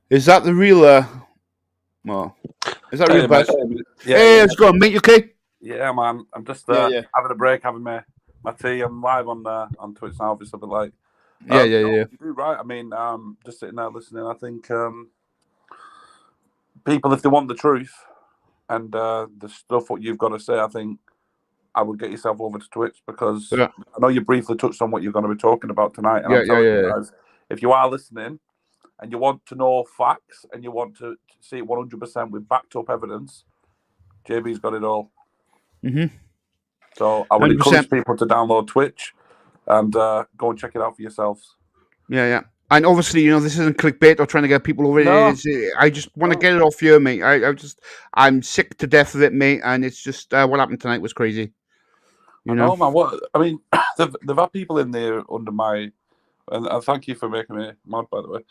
Is that the real? Well, is that real mate. Buzz? Yeah, Hey, how's it going, mate? You okay? Yeah, man. I'm just Yeah. having a break, having my tea. I'm live on Twitch now, obviously, but like, Yeah. You do right. I mean, just sitting there listening. I think people, if they want the truth and the stuff what you've got to say, I think I would get yourself over to Twitch because Yeah. I know you briefly touched on what you're going to be talking about tonight, and Yeah, I'm telling yeah. you guys, if you are listening and you want to know facts and you want to see it 100% with backed up evidence, JB's got it all. Mm-hmm. So I would 100%. encourage people to download Twitch and go and check it out for yourselves. Yeah. And obviously, this isn't clickbait or trying to get people over No. it. I just want to get it off you, mate. I'm sick to death of it, mate. And it's just what happened tonight was crazy. I know, man. They've had people in there under my, and thank you for making me mad, by the way.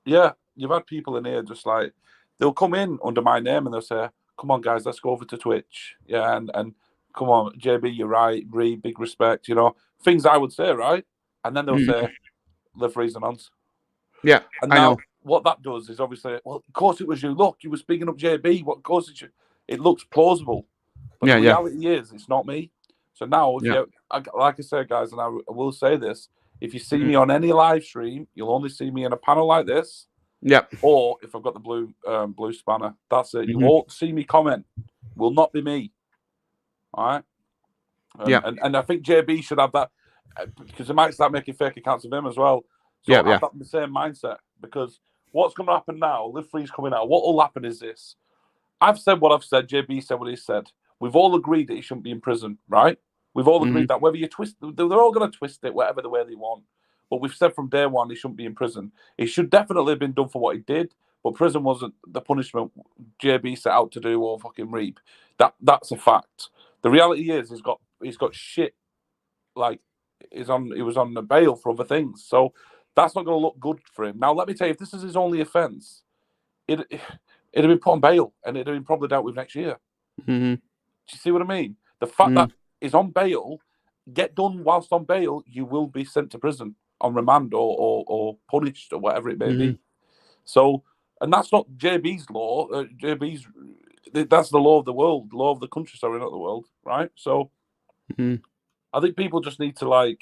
Yeah, you've had people in here just like they'll come in under my name and they'll say, "Come on, guys, let's go over to Twitch." Yeah, and come on, JB, you're right. Bree, big respect. Things I would say, right? And then they'll say, "Live reasonance." Yeah, and I now know. what that does is obviously, well, of course it was you. Look, you were speaking up JB. What? Of course it looks plausible, but the reality is it's not me. So now, like I said, guys, and I will say this: if you see me on any live stream, you'll only see me in a panel like this. Yeah. Or if I've got the blue spanner, that's it. You won't see me comment. Will not be me. All right. And I think JB should have that because they might start making fake accounts of him as well. So I've got the same mindset because what's going to happen now? Live Free's coming out. What will happen is this: I've said what I've said. JB said what he said. We've all agreed that he shouldn't be in prison, right? We've all agreed that whether you twist, they're all going to twist it whatever the way they want. But we've said from day one he shouldn't be in prison. He should definitely have been done for what he did. But prison wasn't the punishment JB set out to do or fucking reap. That's a fact. The reality is he's got shit. Like he was on the bail for other things. So that's not going to look good for him. Now let me tell you, if this is his only offence, it'd have been put on bail and it'd have been probably dealt with next year. Mm-hmm. Do you see what I mean? The fact that he's on bail, get done whilst on bail, you will be sent to prison on remand or punished or whatever it may be. So, and that's not JB's law. That's the law of the world, law of the country. Sorry, not the world, right? So, I think people just need to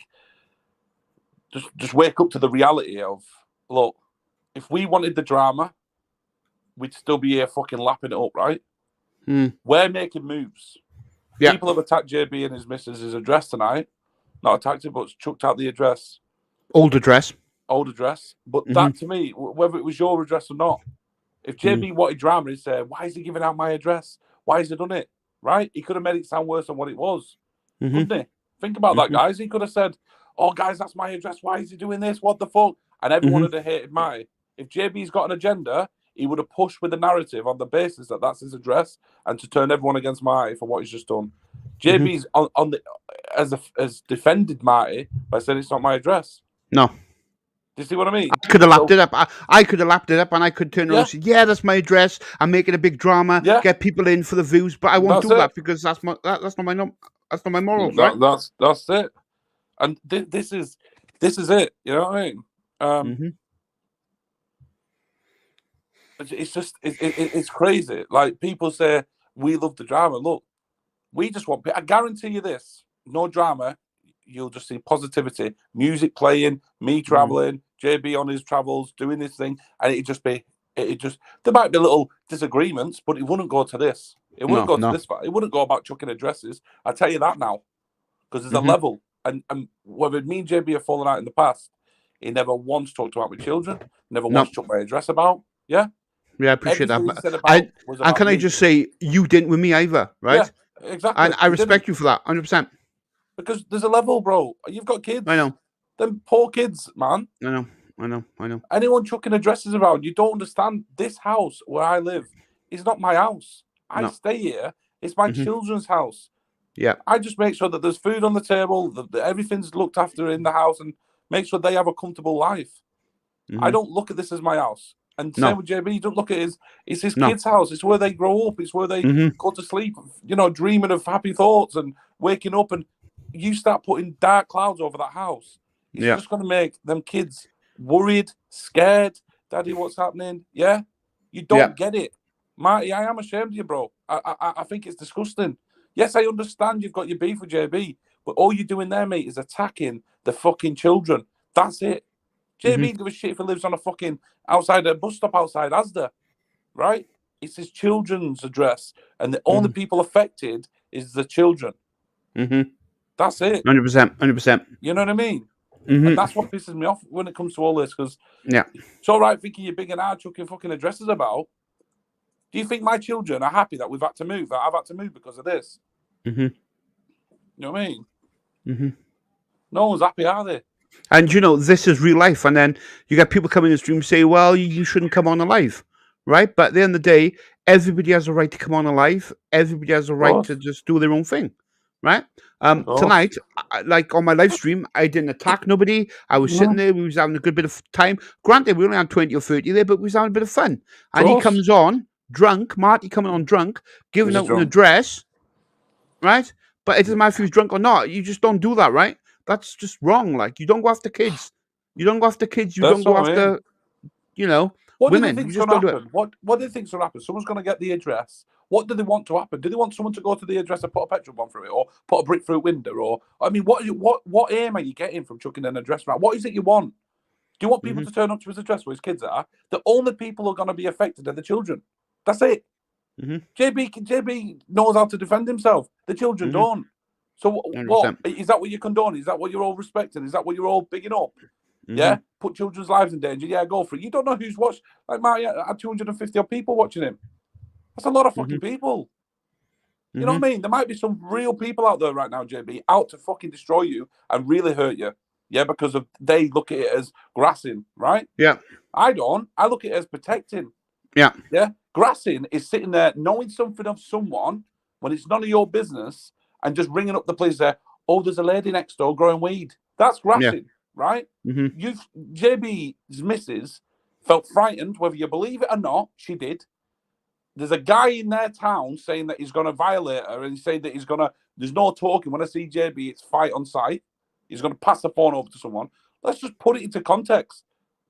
just wake up to the reality of, look, if we wanted the drama, we'd still be here fucking lapping it up, right? We're making moves. Yeah. People have attacked JB and his missus' address tonight. Not attacked it, but chucked out the address. Old address. But that to me, whether it was your address or not, if JB wanted drama, he'd say, why is he giving out my address? Why has he done it? Right? He could have made it sound worse than what it was. Couldn't he? Think about that, guys. He could have said, oh, guys, that's my address. Why is he doing this? What the fuck? And everyone would have hated Marti. If JB's got an agenda, he would have pushed with the narrative on the basis that that's his address and to turn everyone against Marti for what he's just done. JB's has defended Marti by saying it's not my address. No. Do you see what I mean? I could have lapped it up. I could have lapped it up and I could turn around and say, yeah, that's my address. I'm making a big drama, get people in for the views, but I won't do that because that's not my morals, right? That's it. And this is it. You know what I mean? It's just it's crazy. Like people say, we love the drama. Look, we just want. I guarantee you this: no drama. You'll just see positivity, music playing, me traveling, JB on his travels, doing this thing, and there might be little disagreements, but it wouldn't go to this. It wouldn't go to this far. It wouldn't go about chucking addresses. I tell you that now, because there's a level, and whether me and JB have fallen out in the past, he never once talked about my children, never once chucked my address about. Yeah. Yeah, I appreciate that. And can I just say, you didn't with me either, right? Yeah, exactly. And I respect you for that, 100%. Because there's a level, bro. You've got kids. I know. Them poor kids, man. I know. Anyone chucking addresses around, you don't understand. This house where I live is not my house. I stay here. It's my children's house. Yeah. I just make sure that there's food on the table, that everything's looked after in the house, and make sure they have a comfortable life. I don't look at this as my house. And same with JB, you don't look at it as it's his kids' house. It's where they grow up. It's where they go to sleep, dreaming of happy thoughts and waking up. And you start putting dark clouds over that house. It's just going to make them kids worried, scared. Daddy, what's happening? Yeah, you don't get it, Marty. I am ashamed of you, bro. I think it's disgusting. Yes, I understand you've got your beef with JB, but all you're doing there, mate, is attacking the fucking children. That's it. JB give a shit if he lives on a fucking outside a bus stop outside Asda, right? It's his children's address, and the only people affected is the children. That's it. 100%. 100%. You know what I mean? And that's what pisses me off when it comes to all this, because it's all right thinking you're big and hard chucking fucking addresses about. Do you think my children are happy that we've had to move, that I've had to move because of this? You know what I mean? No one's happy, are they? And, you know, this is real life. And then you got people coming in the stream and say, well, you shouldn't come on live, right? But at the end of the day, everybody has a right to come on live. Everybody has a right to just do their own thing, right? Tonight, like on my live stream, I didn't attack nobody. I was sitting there. We was having a good bit of time. Granted, we only had 20 or 30 there, but we was having a bit of fun. And he comes on drunk, Marty coming on drunk, giving out an address, right? But it doesn't matter if he was drunk or not. You just don't do that, right? That's just wrong. Like, you don't go after kids. You don't go after kids. You don't go after, you know, women. You just don't do it. What do they think's going to happen? Someone's going to get the address. What do they want to happen? Do they want someone to go to the address and put a petrol bomb through it, or put a brick through a window? Or, I mean, what aim are you getting from chucking an address around? What is it you want? Do you want people to turn up to his address where his kids are? The only people who are going to be affected are the children. That's it. JB knows how to defend himself. The children don't. So what is that? What you're condoning? Is that what you're all respecting? Is that what you're all bigging up? Yeah, put children's lives in danger. Yeah, go for it. You don't know who's watched. Like Marty had 250 odd people watching him. That's a lot of fucking people. You know what I mean? There might be some real people out there right now, JB, out to fucking destroy you and really hurt you. Yeah, because they look at it as grassing, right? Yeah. I don't. I look at it as protecting. Yeah. Yeah. Grassing is sitting there knowing something of someone when it's none of your business and just ringing up the police there. Oh, there's a lady next door growing weed. That's grassing, right? JB's missus felt frightened, whether you believe it or not. She did. There's a guy in their town saying that he's going to violate her, and he's saying that he's going to. There's no talking. When I see JB, it's fight on sight. He's going to pass the phone over to someone. Let's just put it into context.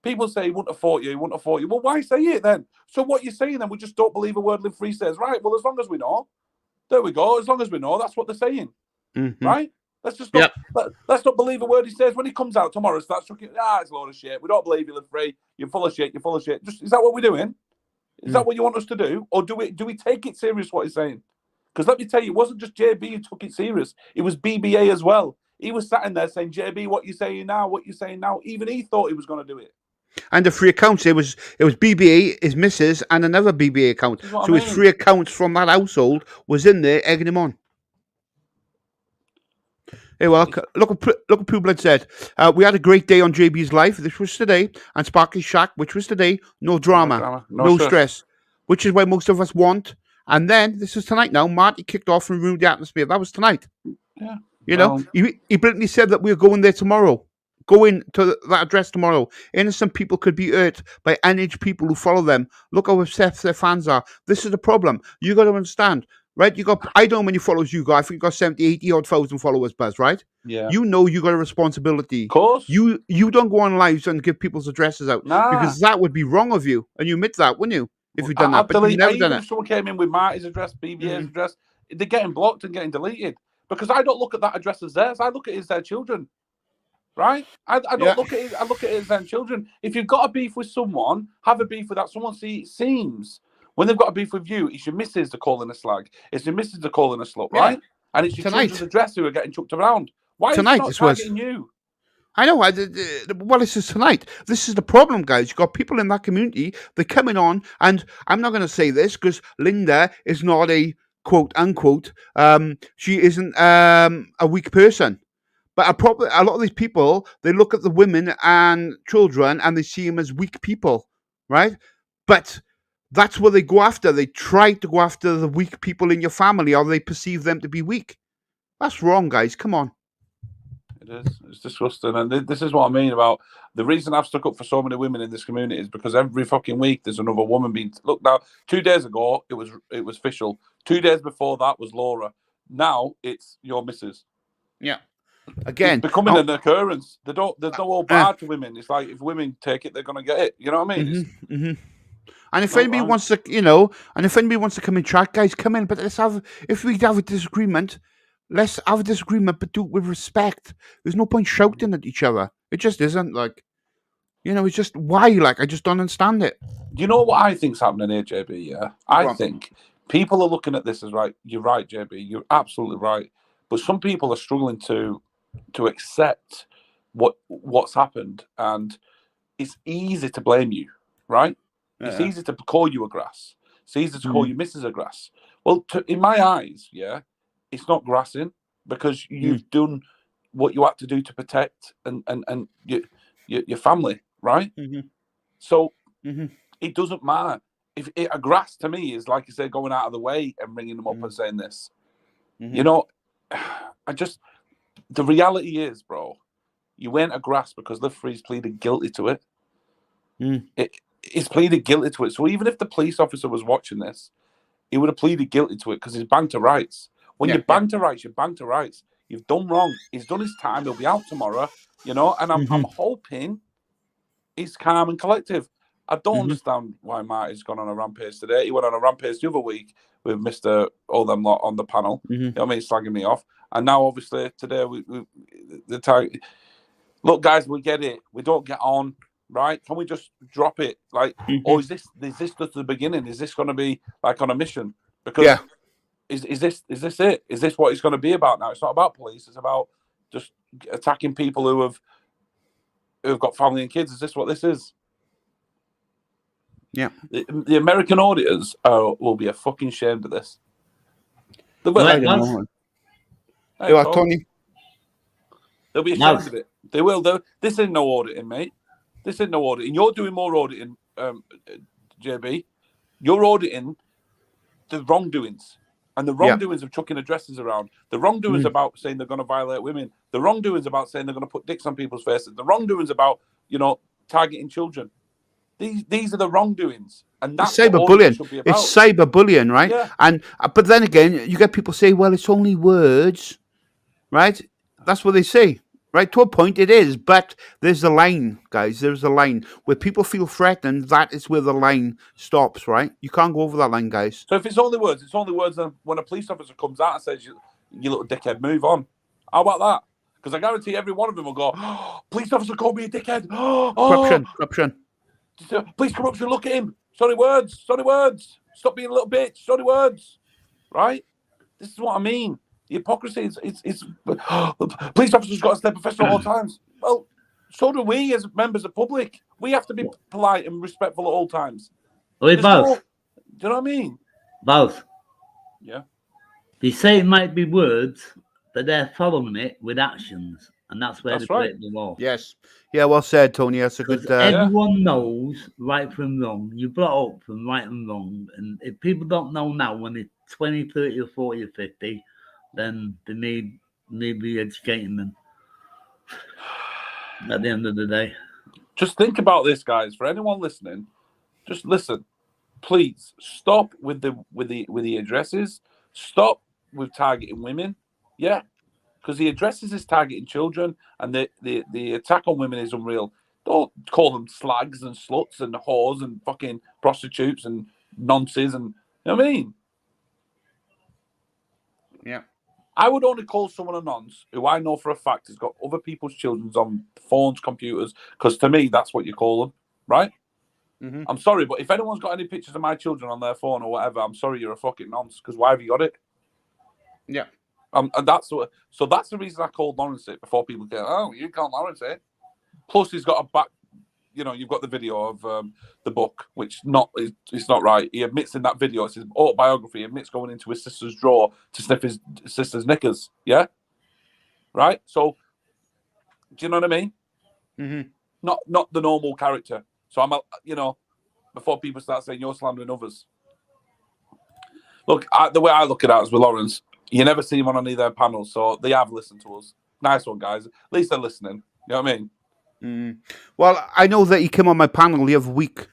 People say he wouldn't have fought you, he wouldn't have fought you. Well, why say it then? So what you're saying then, we just don't believe a word Live Free says. Right, well, as long as we know. There we go. As long as we know, that's what they're saying. Right? Let's just not, let's not believe a word he says. When he comes out tomorrow, starts talking, it's a load of shit. We don't believe you, Live Free. You're full of shit. You're full of shit. Is that what we're doing? Is that what you want us to do? Or do we take it serious, what he's saying? Because let me tell you, it wasn't just JB who took it serious. It was BBA as well. He was sat in there saying, JB, what you saying now? What you saying now? Even he thought he was going to do it. And the 3 accounts, it was BBA, his missus, and another BBA account. So his 3 accounts from that household was in there egging him on. Hey, well, look what Pooh Blood said. We had a great day on JB's life. This was today. And Sparky's Shack, which was today. No drama. No stress. Which is what most of us want. And then, this is tonight now. Marty kicked off and ruined the atmosphere. That was tonight. Yeah. You know, he blatantly said that we're going there tomorrow. Going to that address tomorrow. Innocent people could be hurt by underage people who follow them. Look how upset their fans are. This is the problem. You got to understand. Right, I don't know many followers you got. I think you got 70, 80 odd thousand followers, Buzz, right? Yeah. You know you got a responsibility. Of course. You don't go on lives and give people's addresses out. Because that would be wrong of you. And you admit that, wouldn't you? If you've done that. But you've never done it. If someone came in with Marty's address, BBA's address, they're getting blocked and getting deleted. Because I don't look at that address as theirs. I look at it as their children. Right? I don't look at it. I look at it as their children. If you've got a beef with someone, have a beef with that someone. See, it seems when they've got a beef with you, it's your missus they're calling a slag. It's your missus they're calling a slut, right? And it's your children's address who are getting chucked around. Why tonight, is it not targeting you? I know. Well, this is tonight. This is the problem, guys. You've got people in that community. They're coming on, and I'm not going to say this because Linda is not a quote unquote. She isn't a weak person. But a lot of these people, they look at the women and children and they see them as weak people, right? But that's what they go after. They try to go after the weak people in your family, or they perceive them to be weak. That's wrong, guys. Come on. It is. It's disgusting. And this is what I mean about the reason I've stuck up for so many women in this community is because every fucking week there's another woman being... Look, now, 2 days ago, it was official. 2 days before that was Laura. Now it's your missus. Yeah. Again, it's becoming an occurrence. There's no old bar to women. It's like if women take it, they're going to get it. You know what I mean? And if anybody wants to, if anybody wants to come and chat, guys, come in. But if we have a disagreement, let's have a disagreement, but do it with respect. There's no point shouting at each other. It just isn't like, it's just why. Like, I just don't understand it. Do you know what I think's happening here, JB? Yeah, I think people are looking at this as right. You're right, JB. You're absolutely right. But some people are struggling to accept what's happened, and it's easy to blame you, right? It's easy to call you a grass. It's easy to call you Mrs. a grass. Well, in my eyes, it's not grassing because you've done what you had to do to protect and your family, right? So it doesn't matter. If a grass to me is like you said, going out of the way and ringing them up and saying this. The reality is, bro, you weren't a grass because the freeze pleaded guilty to it. He's pleaded guilty to it. So even if the police officer was watching this, he would have pleaded guilty to it because he's banged to rights. When you bang to rights, you bang to rights. You've done wrong. He's done his time. He'll be out tomorrow, and I'm hoping he's calm and collective. I don't understand why Marti's gone on a rampage today. He went on a rampage the other week with Mr. All them lot on the panel. You know what I mean? Slagging me off. And now, obviously, today, look, guys, we get it. We don't get on. Right? Can we just drop it? Like, or is this just the beginning? Is this going to be like on a mission? Because is this it? Is this what it's going to be about now? It's not about police. It's about just attacking people who have got family and kids. Is this what this is? Yeah. The American auditors will be a fucking ashamed of this. Tony. They'll be ashamed of it. They will. This ain't no auditing, mate. This isn't no auditing. You're doing more auditing, JB. You're auditing the wrongdoings. And the wrongdoings of chucking addresses around. The wrongdoings about saying they're going to violate women. The wrongdoings about saying they're going to put dicks on people's faces. The wrongdoings about, targeting children. These are the wrongdoings. And that's cyberbullying. It's cyberbullying, right? Yeah. But then again, you get people say, well, it's only words, right? That's what they say. Right, to a point it is, but there's a line, guys. There's a line. Where people feel threatened, that is where the line stops, right? You can't go over that line, guys. So if it's only words, and when a police officer comes out and says, you little dickhead, move on. How about that? Because I guarantee every one of them will go, police officer called me a dickhead. Corruption. Police corruption, look at him. Sorry words. Stop being a little bitch. Sorry words. Right? This is what I mean. The hypocrisy is police officers got to stay professional at all times. Well, so do we as members of the public. We have to be polite and respectful at all times. We both. Do you know what I mean? Both. Yeah. They say it might be words, but they're following it with actions, and that's where they break the law. Yes. Yeah, well said, Tony. That's a good... everyone knows right from wrong. You brought up from right and wrong, and if people don't know now when they're 20, 30, or 40, or 50, then they need re-educating them at the end of the day. Just think about this, guys. For anyone listening, just listen. Please stop with the addresses. Stop with targeting women. Yeah, because the addresses is targeting children, and the attack on women is unreal. Don't call them slags and sluts and whores and fucking prostitutes and nonces and, you know what I mean? Yeah. I would only call someone a nonce who I know for a fact has got other people's children's on phones, computers, because to me, that's what you call them, right? I'm sorry, but if anyone's got any pictures of my children on their phone or whatever, I'm sorry, you're a fucking nonce, because why have you got it? Yeah. And that's the reason I called Lawrence it before people get, oh, you called Lawrence it. Plus, he's got a back, you've got the video of the book, which it's not right. He admits in that video, it's his autobiography, he admits going into his sister's drawer to sniff his sister's knickers. Yeah? Right? So, do you know what I mean? Not the normal character. So I'm, before people start saying you're slandering others. Look, the way I look at it is with Lawrence, you never see him on any of their panels, so they have listened to us. Nice one, guys. At least they're listening. You know what I mean? Well, I know that he came on my panel the other week,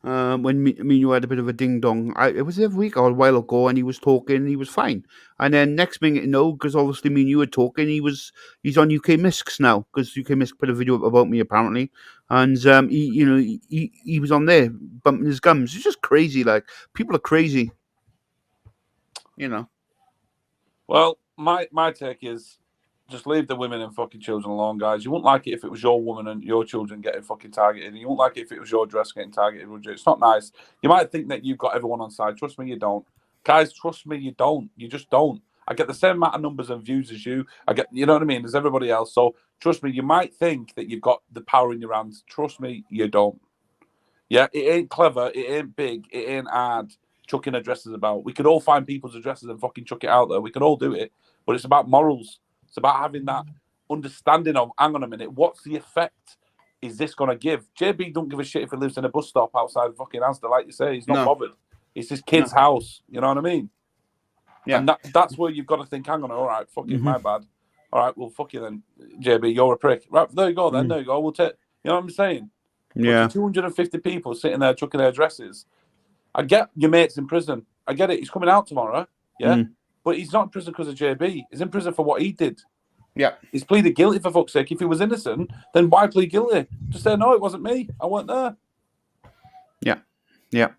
when me and you had a bit of a ding dong. It was every week or a while ago, and he was talking, he was fine. And then next thing you know, because obviously me and you were talking, he's on UK Misks now because UK Misk put a video up about me apparently, and he was on there bumping his gums. It's just crazy. Like people are crazy, you know. Well, my take is just leave the women and fucking children alone, guys. You wouldn't like it if it was your woman and your children getting fucking targeted. You wouldn't like it if it was your dress getting targeted, would you? It's not nice. You might think that you've got everyone on side. Trust me, you don't. Guys, trust me, you don't. You just don't. I get the same amount of numbers and views as you. You know what I mean? As everybody else. So trust me, you might think that you've got the power in your hands. Trust me, you don't. Yeah, it ain't clever. It ain't big. It ain't hard chucking addresses about. We could all find people's addresses and fucking chuck it out there. We could all do it. But it's about morals. It's about having that understanding of, hang on a minute, what's the effect is this going to give? JB don't give a shit if he lives in a bus stop outside fucking Asda, like you say. He's not bothered. It's his kid's house. You know what I mean? Yeah. And that's where you've got to think, hang on, all right, fucking my bad. All right, well, fuck you then, JB, you're a prick. Right, there you go then, there you go. We'll take, you know what I'm saying? Yeah. 250 people sitting there chucking their addresses. I get your mate's in prison. I get it. He's coming out tomorrow. Yeah. But he's not in prison because of JB. He's in prison for what he did. Yeah. He's pleaded guilty, for fuck's sake. If he was innocent, then why plead guilty? Just say, no, it wasn't me. I weren't there. Yeah. Yeah.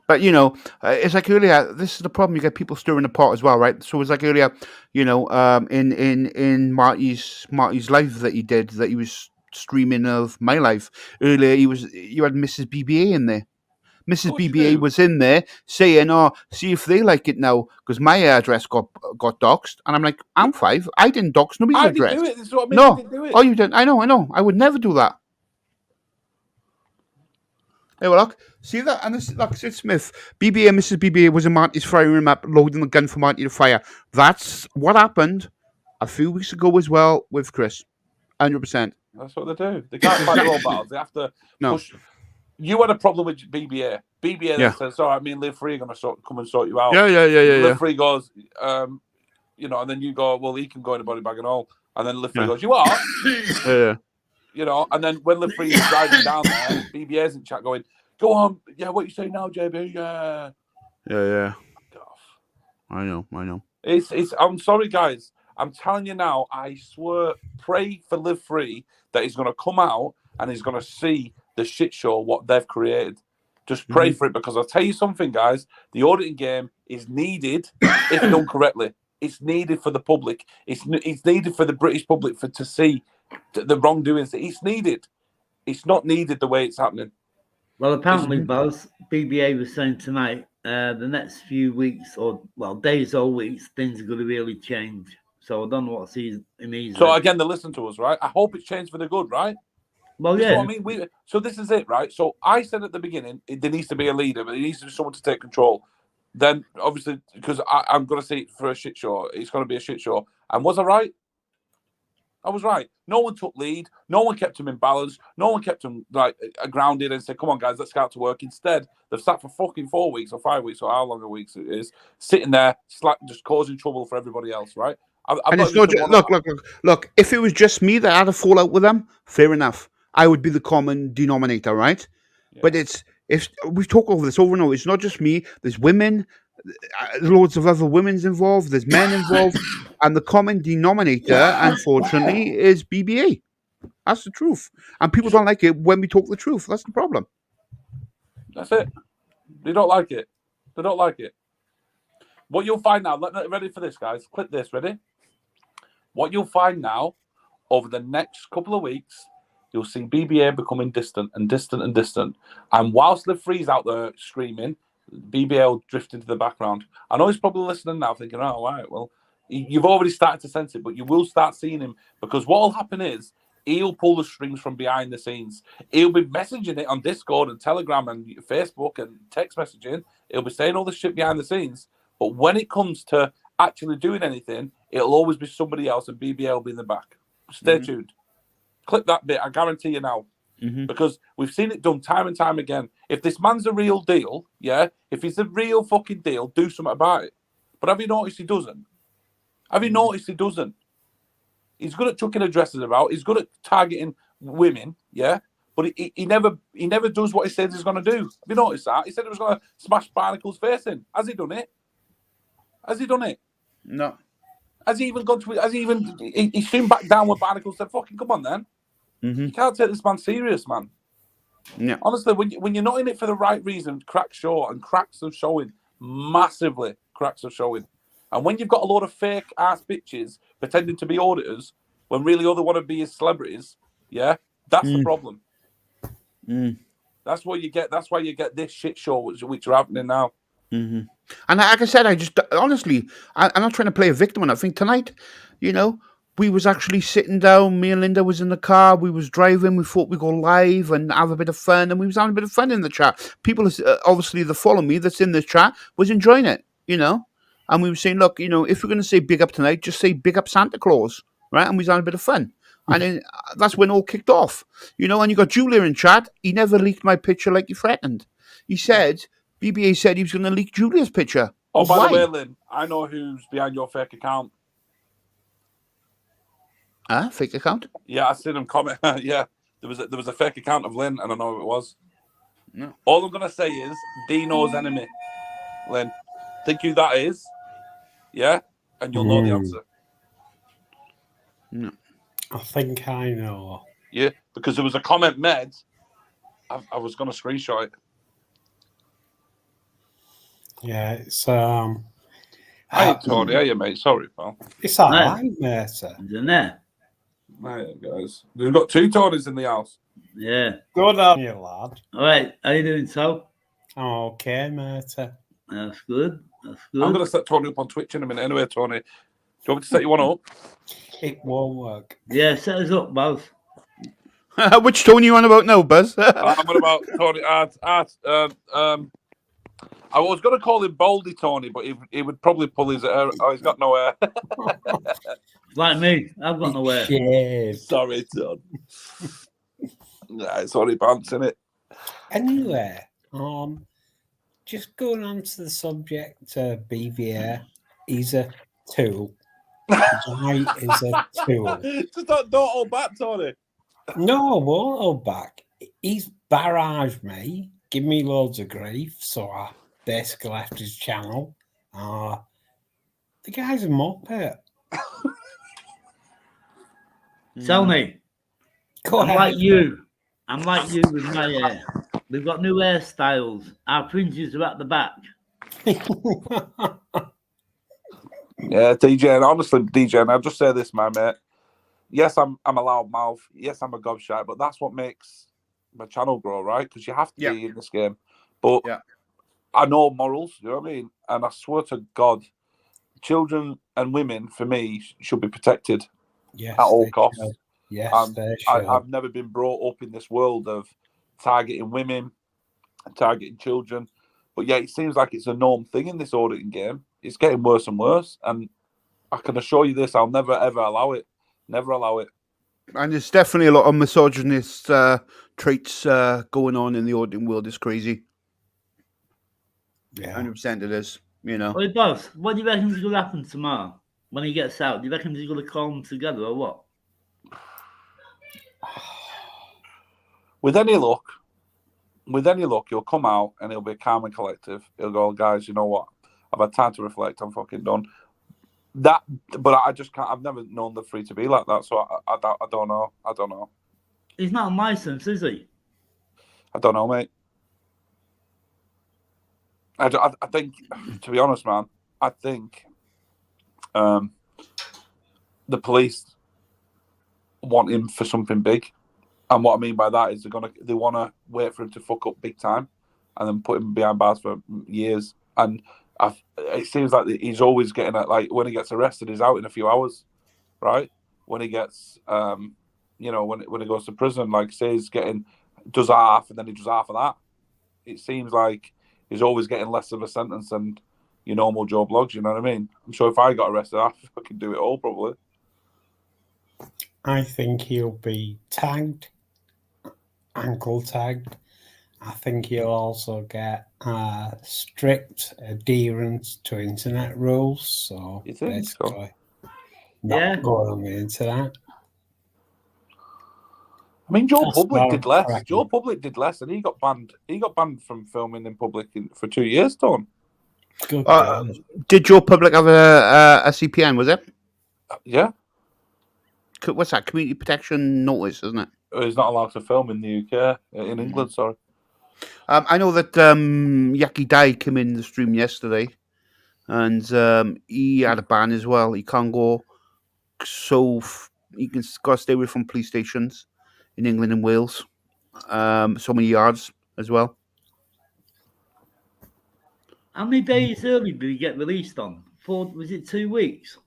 But, you know, it's like earlier, this is the problem. You get people stirring the pot as well, right? So it's like earlier, you know, in Marti's live that he did, that he was streaming of my life. Earlier, you had Mrs. BBA in there. Mrs. BBA was in there saying, "Oh, see if they like it now," because my address got doxed, and I'm like, "I'm 5. I didn't dox nobody's address." I didn't do it. This is what I mean. No, I didn't do it. Oh, you didn't. I know. I would never do that. Hey, well, look, see that, and this, look, Sid Smith, BBA, Mrs. BBA was in Marti's firing map, loading the gun for Marti to fire. That's what happened a few weeks ago as well with Chris. 100%. That's what they do. They can't fight their own battles. They have to push. You had a problem with BBA. BBA that says, all right, me and Live Free are going to come and sort you out. Yeah. Live Free goes, you know, and then you go, well, he can go in a body bag and all. And then Live Free goes, you are? Yeah. You know, and then when Live Free is driving down there, BBA's in chat going, go on. Yeah, what you say now, JB? Yeah. Yeah. I know. It's. I'm sorry, guys. I'm telling you now, I swear, pray for Live Free that he's going to come out and he's going to see the shit show what they've created. Just pray for it, because I'll tell you something, guys. The auditing game is needed if done correctly. It's needed for the public. It's needed for the British public to see the wrongdoings. It's needed. It's not needed the way it's happening. Well, apparently, Buzz, BBA was saying tonight, the next few weeks days or weeks, things are going to really change. So I don't know what's in easy. So again, they listen to us, right? I hope it's changed for the good, right? Well, yeah. I mean, so this is it, right? So I said at the beginning, there needs to be a leader, but there needs to be someone to take control. Then, obviously, because I'm going to see it for a shit show, it's going to be a shit show. And was I right? I was right. No one took lead. No one kept him in balance. No one kept him grounded and said, "Come on, guys, let's get out to work." Instead, they've sat for fucking 4 weeks or 5 weeks or how long a week it is, sitting there, just causing trouble for everybody else, right? And it's not look. If it was just me that had a fallout with them, fair enough. I would be the common denominator, right? Yeah. But if we've talked over this over and over, it's not just me. There's women, loads of other women's involved. There's men involved, and the common denominator, unfortunately, is BBA. That's the truth, and people don't like it when we talk the truth. That's the problem. That's it. They don't like it. They don't like it. What you'll find now, ready for this, guys? Click this, ready? What you'll find now, over the next couple of weeks, you'll see BBA becoming distant. And whilst Live Free's out there screaming, BBA will drift into the background. I know he's probably listening now thinking, oh, right, well, you've already started to sense it, but you will start seeing him, because what will happen is he'll pull the strings from behind the scenes. He'll be messaging it on Discord and Telegram and Facebook and text messaging. He'll be saying all this shit behind the scenes. But when it comes to actually doing anything, it'll always be somebody else, and BBA will be in the back. Stay tuned. Clip that bit. I guarantee you now. Because we've seen it done time and time again. If this man's a real deal, if he's a real fucking deal, do something about it. But have you noticed he doesn't? He's good at chucking addresses about. He's good at targeting women, but he never does what he says he's going to do. Have you noticed that? He said he was going to smash Barnacle's face in. Has he done it? Has he done it? No. Has he even gone to? Has he even? He soon backed down when Barnacle said, "Fucking come on, then." You can't take this man serious, man. Yeah. Honestly, when you're not in it for the right reason, cracks show and cracks are showing massively. Cracks are showing, and when you've got a lot of fake ass bitches pretending to be auditors when really all they want to be is celebrities, yeah, that's the problem. That's why you get this shit show which are happening now. And like I said, I just honestly, I'm not trying to play a victim. And I think tonight, you know, we was actually sitting down. Me and Linda was in the car. We was driving. We thought we'd go live and have a bit of fun. And we was having a bit of fun in the chat. People, obviously, that follow me, that's in the chat, was enjoying it, you know. And we were saying, look, you know, if we're going to say big up tonight, just say big up Santa Claus, right? And we was having a bit of fun. And then that's when it all kicked off, you know. And you got Julia in chat. He never leaked my picture like he threatened. He said, BBA said he was going to leak Julia's picture. Oh, by the way, Lynn, I know who's behind your fake account. Fake account? Yeah, I seen him comment. Yeah, there was a fake account of Lynn, and I know who it was. No. All I'm gonna say is Dino's enemy, Lynn. Think who that is? Yeah, and you'll know the answer. No. I think I know. Yeah, because there was a comment made. I was gonna screenshot it. Yeah, it's Hi, Tony. How you, mate? Sorry, pal. It's all right, mate. Isn't it? Hiya, guys. We've got two Tonys in the house. Yeah. Good on you, lad. All right. How you doing, so? Okay, mate. That's good. That's good. I'm going to set Tony up on Twitch in a minute. Anyway, Tony, do you want me to set you one up? It won't work. Yeah, set us up, Buzz. Which Tony you on about now, Buzz? I'm on about Tony. I was going to call him Baldy Tony, but he would probably pull his hair. Oh, he's got no hair. Like me. I've got no hair. Yeah. Sorry, Ton. Nah, it's only pants, innit? Anyway, just going on to the subject of BVA, he's a tool. Right, is a tool. Just don't hold back, Tony. No, I won't hold back. He's barraged me, give me loads of grief, so I basically left his channel. The guy's a muppet. Tony, Go ahead. I'm like you with my hair. We've got new hairstyles. Our fringes are at the back. Yeah, DJ, and honestly, DJ, and I'll just say this, my mate. Yes, I'm a loud mouth. Yes, I'm a gobshite, but that's what makes my channel grow, right? Because you have to be in this game. But I know morals, you know what I mean? And I swear to God, children and women, for me, should be protected at all costs. Yes, I've never been brought up in this world of targeting women and targeting children. But yeah, it seems like it's a norm thing in this auditing game. It's getting worse and worse. And I can assure you this, I'll never, ever allow it. Never allow it. And there's definitely a lot of misogynist traits going on in the auditing world. It's crazy. Yeah. 100% it is, you know. Well, Boss, what do you reckon is going to happen tomorrow when he gets out? Do you reckon he's going to call them together or what? With any luck, he'll come out and he'll be calm and collective. He'll go, guys, you know what? I've had time to reflect. I'm fucking done. But I just can't. I've never known the three to be like that. So I don't know. I don't know. He's not on license, is he? I don't know, mate. I think, to be honest, man, I think the police want him for something big. And what I mean by that is they want to wait for him to fuck up big time and then put him behind bars for years. And it seems like he's always getting it. Like when he gets arrested, he's out in a few hours, right? When he gets, when he goes to prison, like say does half and then he does half of that. It seems like he's always getting less of a sentence than your normal Joe Blogs. You know what I mean? I'm sure if I got arrested, I fucking do it all probably. I think he'll be tagged, ankle tagged. I think he'll also get strict adherence to internet rules. So you think basically, not going on the internet. I mean, Joe That's Public did less. correct. Joe Public did less, and he got banned. He got banned from filming in public for 2 years, Tom. Good did Joe Public have a CPN, was it? Yeah. What's that? Community Protection Notice, isn't it? He's not allowed to film in the UK, in England, sorry. I know that Yaki Dai came in the stream yesterday, and he had a ban as well. He can't go, so he can got to stay away from police stations in England and Wales. So many yards as well. How many days early did he get released on? Was it 2 weeks?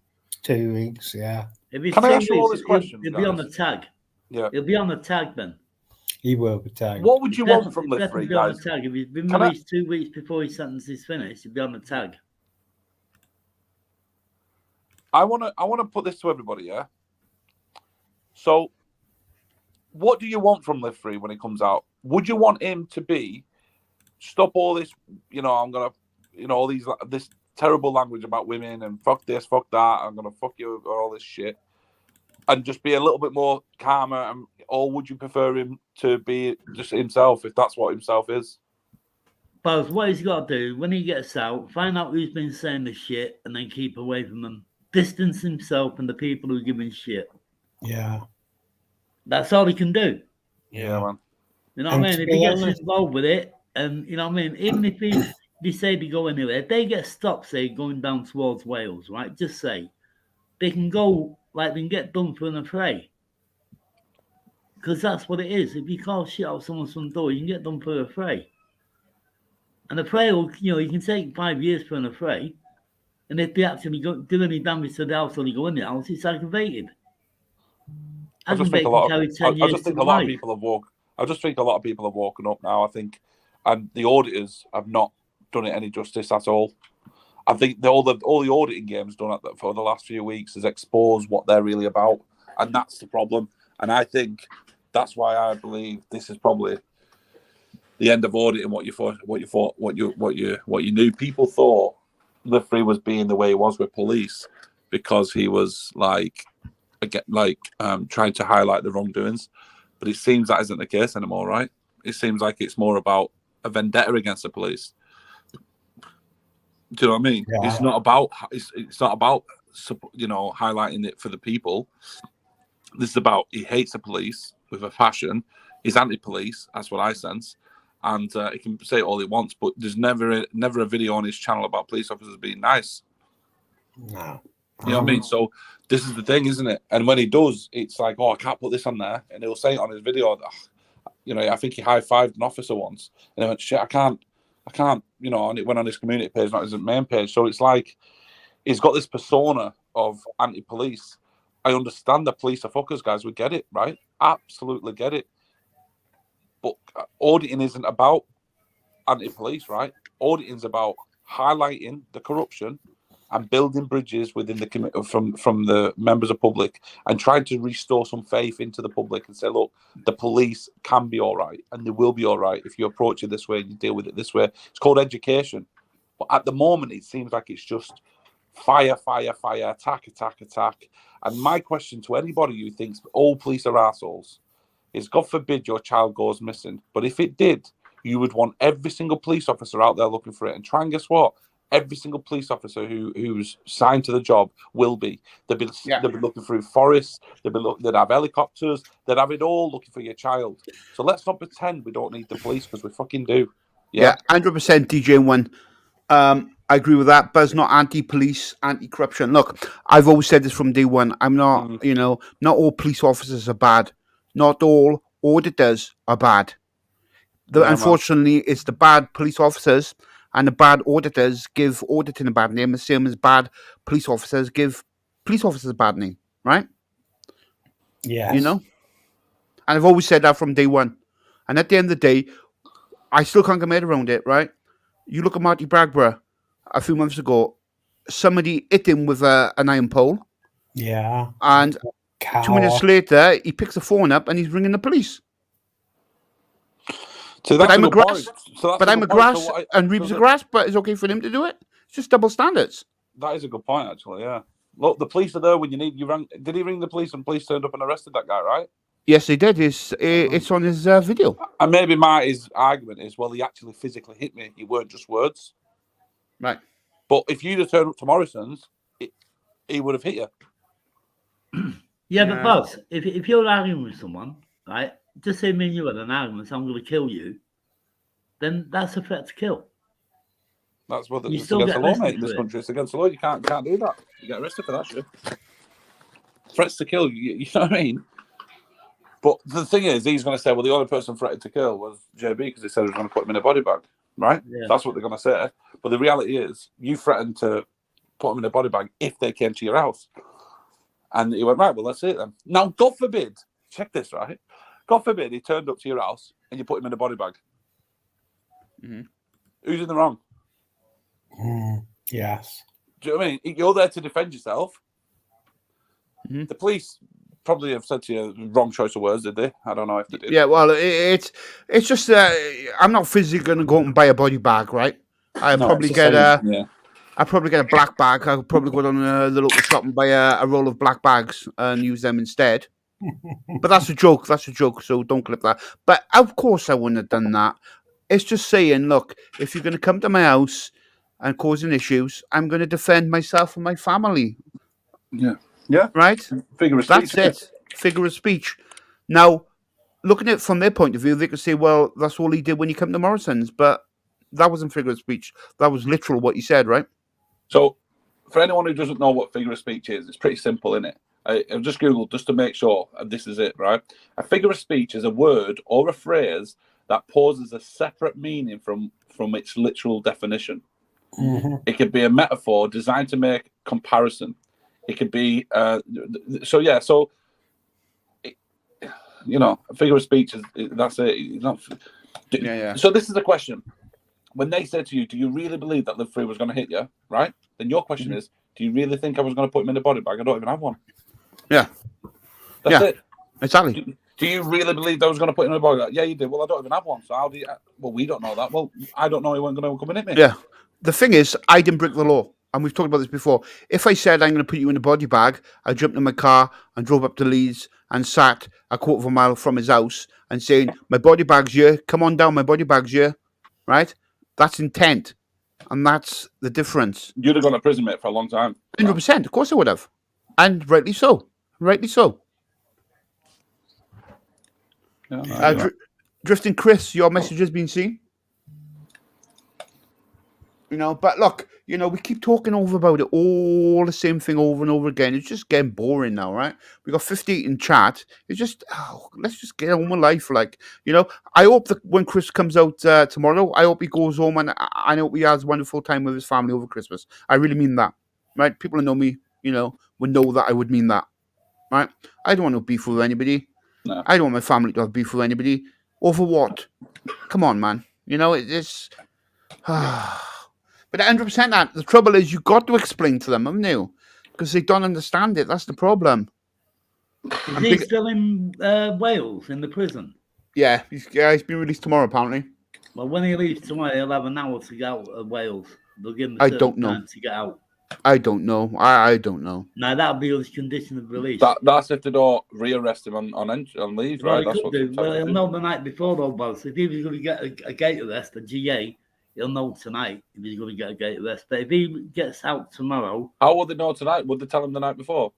2 weeks, yeah. If it's Can I 2 ask you all weeks, these questions, he'll be on the guys? tag. Yeah. He'll be on the tag then. He will be tagged. What would you want from He'll Live definitely Free, be on the guys? tag. If he's been Can I- released 2 weeks before his sentence is finished, he'll be on the tag. I want to put this to everybody, yeah? So, what do you want from Live Free when it comes out? Would you want him to stop all this, I'm going to, all this terrible language about women and fuck this, fuck that, I'm going to fuck you, all this shit, and just be a little bit more calmer, or would you prefer him to be just himself, if that's what himself is? But what he's got to do, when he gets out, find out who's been saying the shit and then keep away from them. Distance himself from the people who give him shit. Yeah. That's all he can do. Yeah, man. You know what I mean? If he gets involved with it, and you know what I mean, even if he decide to go anywhere, if they get stopped, say, going down towards Wales, right? Just say, they can go, they can get done for an affray. Because that's what it is. If you call shit out someone's front door, you can get done for an affray. An affray will, you can take 5 years for an affray. And if they actually do any damage to the house or they go in the house, it's aggravated. I just think a lot of people have woken up now, I think, and the auditors have not done it any justice at all. I think all the auditing games done for the last few weeks has exposed what they're really about, and that's the problem. And I think that's why I believe this is probably the end of auditing. What you knew. People thought Live Free was being the way he was with police because he was trying to highlight the wrongdoings, but it seems that isn't the case anymore, right? It seems like it's more about a vendetta against the police. Do you know what I mean? Yeah. It's not about highlighting it for the people. This is about he hates the police with a passion. He's anti-police. That's what I sense. And he can say all he wants, but there's never a video on his channel about police officers being nice. No. You know what I mean? So this is the thing, isn't it? And when he does, it's like, oh, I can't put this on there. And he'll say it on his video. I think he high-fived an officer once. And he went, shit, I can't, and it went on his community page, not his main page. So it's like he's got this persona of anti-police. I understand that police are fuckers, guys. We get it, right? Absolutely get it. But auditing isn't about anti-police, right? Auditing's about highlighting the corruption and building bridges within the from the members of public and trying to restore some faith into the public and say, look, the police can be all right and they will be all right if you approach it this way and you deal with it this way. It's called education. But at the moment, it seems like it's just fire, attack. And my question to anybody who thinks all police are assholes is, God forbid your child goes missing. But if it did, you would want every single police officer out there looking for it. And try and guess what? Every single police officer who's signed to the job will be. They'll be looking through forests. They'd have helicopters. They'd have it all looking for your child. So let's not pretend we don't need the police, because we fucking do. Yeah, 100% DJ1. I agree with that. Buzz, not anti-police, anti-corruption. Look, I've always said this from day one. I'm not, not all police officers are bad. Not all auditors are bad. Unfortunately, it's the bad police officers and the bad auditors give auditing a bad name, the same as bad police officers give police officers a bad name, right? Yeah. And I've always said that from day one. And at the end of the day, I still can't get my head around it, right? You look at Marti Blagborough a few months ago, somebody hit him with an iron pole. Yeah. And 2 minutes later, he picks the phone up and he's ringing the police. So but I'm a grass, and Reeves a grass, but it's okay for him to do it. It's just double standards. That is a good point, actually, yeah. Look, the police are there when you need you. Did he ring the police and police turned up and arrested that guy, right? Yes, he did. It's on his video. And maybe Marty's argument is, well, he actually physically hit me. It weren't just words. Right. But if you'd have turned up to Morrison's, he would have hit you. Yeah, but boss, if you're arguing with someone, right, just say me and you had an argument, so I'm going to kill you, then that's a threat to kill. That's what it's against the law, mate, in this country. It's against the law. You can't do that. You get arrested for that shit. Threats to kill, you know what I mean? But the thing is, he's going to say, well, the only person threatened to kill was JB because he said he was going to put him in a body bag, right? Yeah. That's what they're going to say. But the reality is, you threatened to put him in a body bag if they came to your house. And he went, right, well, let's see it then. Now, God forbid, check this, right? God forbid he turned up to your house and you put him in a body bag. Mm-hmm. Who's in the wrong? Yes. Do you know what I mean? You're there to defend yourself. Mm-hmm. The police probably have said to you wrong choice of words, did they? I don't know if they did. Yeah, well, it's just I'm not physically going to go out and buy a body bag, right? I'd probably get a black bag. I'll probably go down to the local shop and buy a roll of black bags and use them instead. But that's a joke. That's a joke. So don't clip that. But of course I wouldn't have done that. It's just saying, look, if you're going to come to my house and causing issues, I'm going to defend myself and my family. Yeah. Yeah. Right? Figure of speech. That's it. Figure of speech. Now, looking at it from their point of view, they could say, well, that's all he did when he came to Morrison's. But that wasn't figure of speech. That was literal what he said, right? So, for anyone who doesn't know what figure of speech is, it's pretty simple, isn't it? I've just Googled just to make sure, and this is it, right? A figure of speech is a word or a phrase that poses a separate meaning from its literal definition. Mm-hmm. It could be a metaphor designed to make comparison. It could be, a figure of speech that's it. So this is the question. When they said to you, do you really believe that Live Free was going to hit you, right? Then your question is, do you really think I was going to put him in a body bag? I don't even have one. Yeah. That's it. Exactly. Do you really believe I was going to put him in a body bag? Yeah, you did. Well, I don't even have one. So how do you... Well, we don't know that. Well, I don't know he wasn't going to come and hit me. Yeah. The thing is, I didn't break the law. And we've talked about this before. If I said I'm going to put you in a body bag, I jumped in my car and drove up to Leeds and sat a quarter of a mile from his house and saying, my body bag's here. Come on down. My body bag's here. Right? That's intent. And that's the difference. You'd have gone to prison, mate, for a long time. 100%. Of course I would have. And rightly so. Rightly so. Yeah, Drifting Chris, your message has been seen. But look, we keep talking over about it, all the same thing over and over again. It's just getting boring now, right? We got 50 in chat. It's just, let's just get on with life. Like, I hope that when Chris comes out tomorrow, I hope he goes home and I hope he has a wonderful time with his family over Christmas. I really mean that, right? People who know me, would know that I would mean that, right? I don't want no beef with anybody. No. I don't want my family to have beef with anybody. Over what? Come on, man. It's... But 100% that. The trouble is, you've got to explain to them, haven't you? Because they don't understand it. That's the problem. Is he still in Wales, in the prison? Yeah, he's been released tomorrow, apparently. Well, when he leaves tomorrow, he'll have an hour to get out of Wales. They'll give him I don't know. Time to get out. I don't know. I don't know. No, that'll be his condition of release. That's if they don't rearrest him on leave, right? That's what he'll know the night before, though, boss. If he was going to get a gate arrest, a GA, he'll know tonight if he's going to get a gate arrest. But if he gets out tomorrow... How would they know tonight? Would they tell him the night before?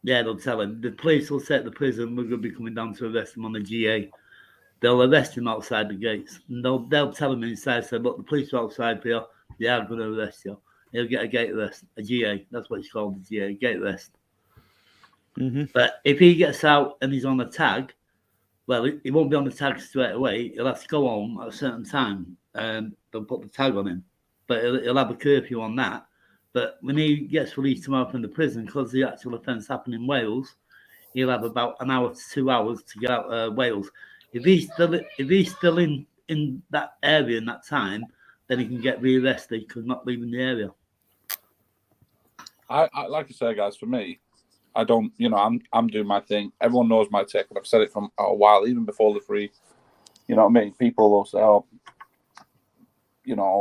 Yeah, they'll tell him. The police will set the prison. We're going to be coming down to arrest him on the GA. They'll arrest him outside the gates. And they'll tell him inside, say, look, the police are outside here. They are going to arrest you. He'll get a gate arrest, a GA. That's what it's called, a GA, gate arrest. Mm-hmm. But if he gets out and he's on a tag, well, he won't be on the tag straight away. He'll have to go home at a certain time and they'll put the tag on him. But he'll have a curfew on that. But when he gets released tomorrow from the prison, because the actual offence happened in Wales, he'll have about an hour to 2 hours to get out of Wales. If he's still in that area in that time, then he can get rearrested because not leaving the area. I like I say, guys, for me, I don't, I'm doing my thing. Everyone knows my take, and I've said it from a while, even before the free. You know what I mean? People will say, all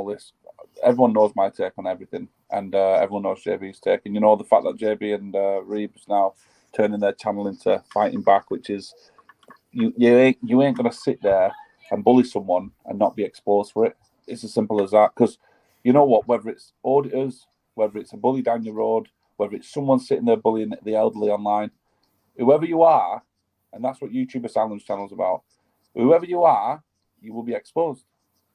this. Everyone knows my take on everything, and everyone knows JB's take. And the fact that JB and Reeb is now turning their channel into fighting back, which is you ain't gonna sit there and bully someone and not be exposed for it. It's as simple as that. Because you know what? Whether it's auditors, whether it's a bully down your road, whether it's someone sitting there bullying the elderly online, whoever you are, and that's what YouTube Asylum's channel is about. Whoever you are, you will be exposed.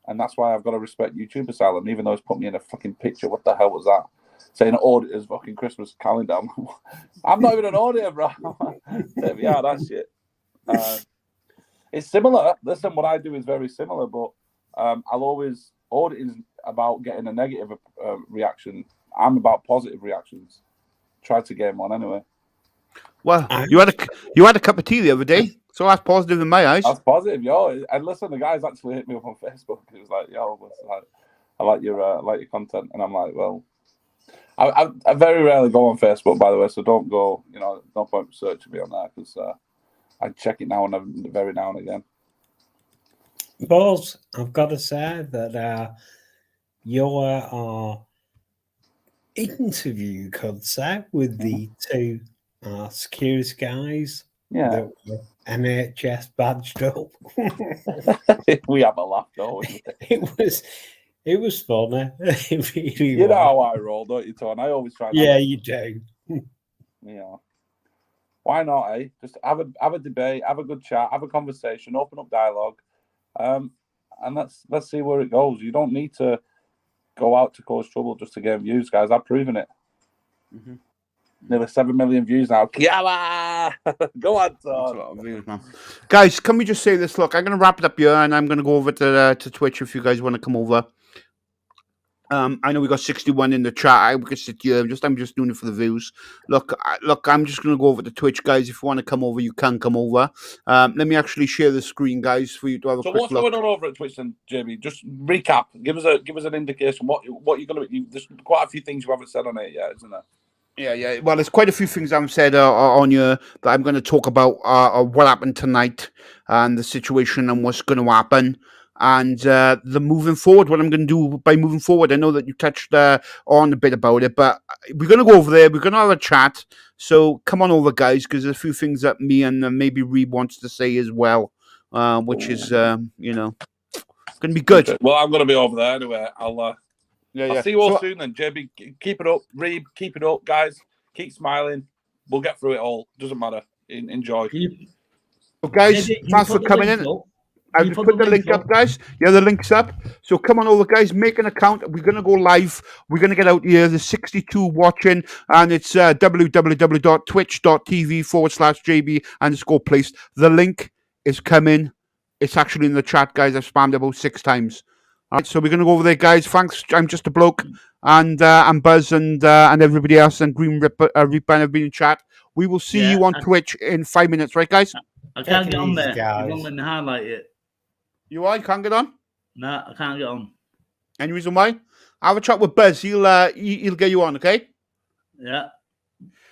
And that's why I've got to respect YouTube Asylum, even though it's put me in a fucking picture. What the hell was that? Saying auditor's fucking Christmas calendar. I'm not even an auditor, bro. Yeah, that shit. It's similar. Listen, what I do is very similar, but I'll always auditing about getting a negative reaction. I'm about positive reactions. Try to get one anyway. Well, you had a cup of tea the other day, so that's positive in my eyes. That's positive, yo. And listen, the guys actually hit me up on Facebook. It was like, yo, I like your content, and I'm like, well, I very rarely go on Facebook, by the way, so don't go. You know, no point searching me on that because I check it now and very now and again. But I've got to say that your interview, you could say, with the two security guys, that were NHS badged up. We have a laugh, though. It was funny. It really you know how I roll, don't you, Ton? I always try. Yeah, you do. Yeah. Why not, eh? Just have a debate, have a good chat, have a conversation, open up dialogue, and let's see where it goes. You don't need to go out to cause trouble just to get views, guys. I've proven it. Mm-hmm. Nearly 7 million views now. Yeah, go on, Ton. That's a lot of views, man. Guys, can we just say this? Look, I'm going to wrap it up here, and I'm going to go over to Twitch if you guys want to come over. I know we got 61 in the chat. We could sit here. I'm just doing it for the views. Look, I'm just going to go over to Twitch, guys. If you want to come over, you can come over. Let me actually share the screen, guys, for you to have a quick look. So what's going on over at Twitch then, Jamie? Just recap. Give us an indication. What you're going to be. There's quite a few things you haven't said on it yet, isn't there? Yeah. Well, there's quite a few things I've said on here that I'm going to talk about what happened tonight and the situation and what's going to happen. And the moving forward, what I'm going to do by moving forward. I know that you touched on a bit about it, but we're going to go over there. We're going to have a chat. So come on over, guys, because there's a few things that me and maybe Reeb wants to say as well, which is, going to be good. Okay. Well, I'm going to be over there anyway. I'll see you all soon then, JB. Keep it up. Reeb, keep it up, guys. Keep smiling. We'll get through it all. Doesn't matter. Enjoy. So, guys, thanks for coming in. I've just put the link up, guys. Yeah, the link's up. So come on over, guys. Make an account. We're going to go live. We're going to get out here. There's 62 watching, and it's www.twitch.tv/JB_placed. The link is coming. It's actually in the chat, guys. I've spammed about 6 times. All right, so we're going to go over there, guys. Thanks. I'm just a bloke, and I'm Buzz and everybody else, and Green Reaper have been in chat. We will see you on Twitch in 5 minutes, right, guys? I can't get on there. You don't let me highlight it. You can't get on? No, I can't get on. Any reason why? Have a chat with Buzz. He'll get you on, okay? Yeah.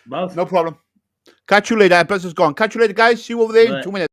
Buzz. No problem. Catch you later. Buzz is gone. Catch you later, guys. See you over there in 2 minutes.